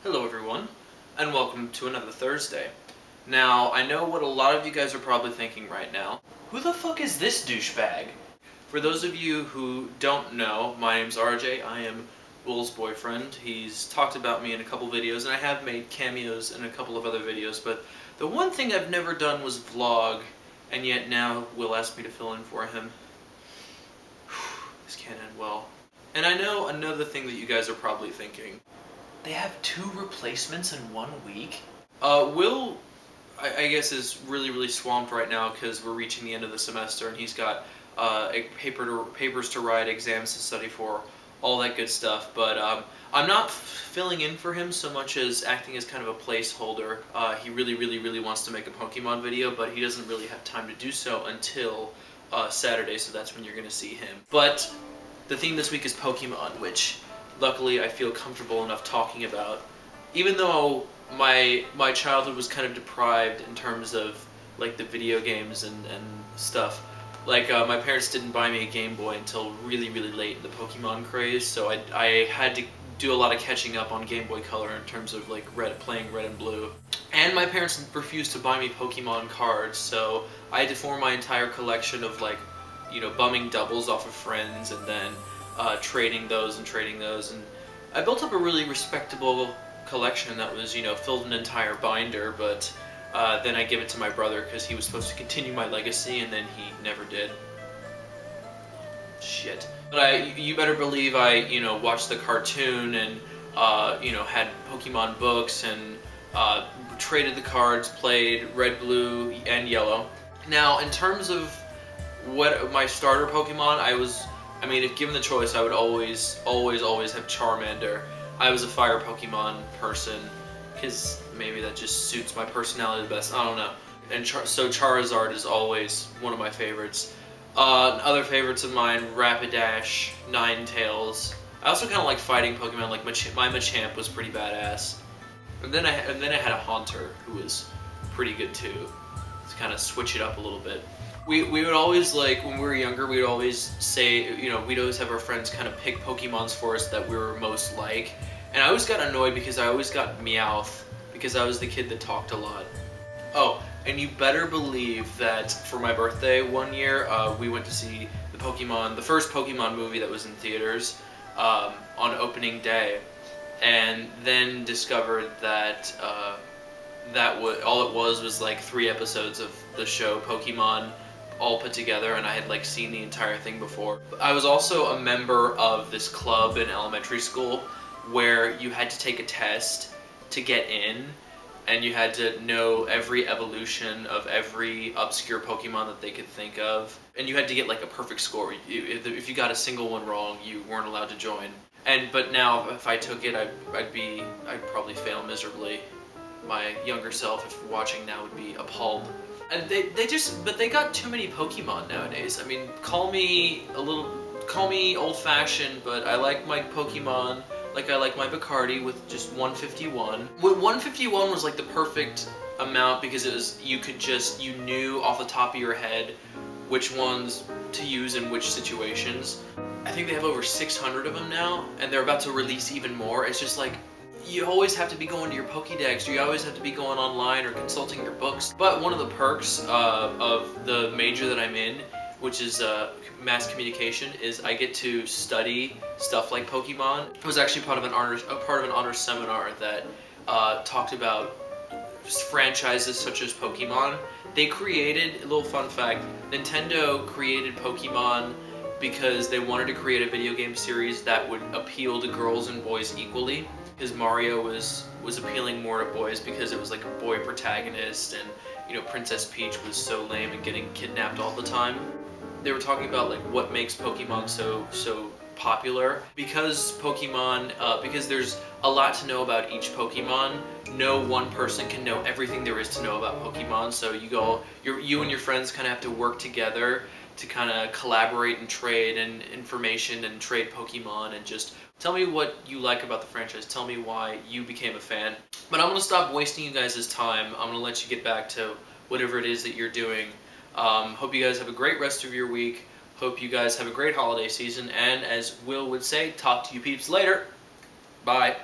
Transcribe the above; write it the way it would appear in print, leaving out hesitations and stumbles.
Hello everyone, and welcome to another Thursday. Now, I know what a lot of you guys are probably thinking right now. Who the fuck is this douchebag? For those of you who don't know, my name's RJ, I am Will's boyfriend. He's talked about me in a couple videos, and I have made cameos in a couple of other videos, but the one thing I've never done was vlog, and yet now Will asked me to fill in for him. This can't end well. And I know another thing that you guys are probably thinking. They have 2 replacements in 1 week? Will, I guess, is really swamped right now because we're reaching the end of the semester and he's got papers to write, exams to study for, all that good stuff. But I'm not filling in for him so much as acting as kind of a placeholder. He really wants to make a Pokemon video, but he doesn't really have time to do so until Saturday, so that's when you're going to see him. But the theme this week is Pokemon, which luckily I feel comfortable enough talking about. Even though my childhood was kind of deprived in terms of like the video games and stuff. Like my parents didn't buy me a Game Boy until really late in the Pokemon craze, so I had to do a lot of catching up on Game Boy Color in terms of like playing Red and Blue. And my parents refused to buy me Pokemon cards, so I had to form my entire collection of like, you know, bumming doubles off of friends and then trading those, and I built up a really respectable collection that was, you know, filled an entire binder, but then I give it to my brother because he was supposed to continue my legacy, and then he never did. Shit. But you better believe I, you know, watched the cartoon and, you know, had Pokemon books and traded the cards, played Red, Blue, and Yellow. Now, in terms of what my starter Pokemon, I mean, if given the choice, I would always have Charmander. I was a fire Pokemon person, because maybe that just suits my personality the best, I don't know. And so Charizard is always one of my favorites. Other favorites of mine, Rapidash, Ninetales. I also kind of like fighting Pokemon, like my Machamp was pretty badass. And then I had a Haunter, who was pretty good too, to kind of switch it up a little bit. We would always, like, when we were younger, we would always say, you know, we'd always have our friends kind of pick Pokemons for us that we were most like. And I always got annoyed because I always got Meowth, because I was the kid that talked a lot. Oh, and you better believe that for my birthday one year, we went to see the first Pokemon movie that was in theaters on opening day. And then discovered that all it was like 3 episodes of the show Pokemon all put together, and I had like seen the entire thing before. I was also a member of this club in elementary school where you had to take a test to get in, and you had to know every evolution of every obscure Pokemon that they could think of, and you had to get like a perfect score. If you got a single one wrong, you weren't allowed to join. But now if I took it, I'd probably fail miserably. My younger self, if watching now, would be appalled. And they got too many Pokemon nowadays. I mean, call me old-fashioned, but I like my Pokemon like I like my Bacardi with just 151. 151 was like the perfect amount because it was, you knew off the top of your head which ones to use in which situations. I think they have over 600 of them now, and they're about to release even more. It's just like, you always have to be going to your Pokédex, or you always have to be going online or consulting your books. But one of the perks of the major that I'm in, which is mass communication, is I get to study stuff like Pokemon. I was actually part of an honors seminar that talked about franchises such as Pokemon. They created, a little fun fact, Nintendo created Pokemon because they wanted to create a video game series that would appeal to girls and boys equally. Because Mario was appealing more to boys because it was like a boy protagonist, and, you know, Princess Peach was so lame and getting kidnapped all the time. They were talking about like what makes Pokemon so popular. Because because there's a lot to know about each Pokemon, no one person can know everything there is to know about Pokemon, so you and your friends kind of have to work together to kind of collaborate and trade and information and trade Pokemon, and just tell me what you like about the franchise. Tell me why you became a fan. But I'm going to stop wasting you guys' time. I'm going to let you get back to whatever it is that you're doing. Hope you guys have a great rest of your week. Hope you guys have a great holiday season. And as Will would say, talk to you peeps later. Bye.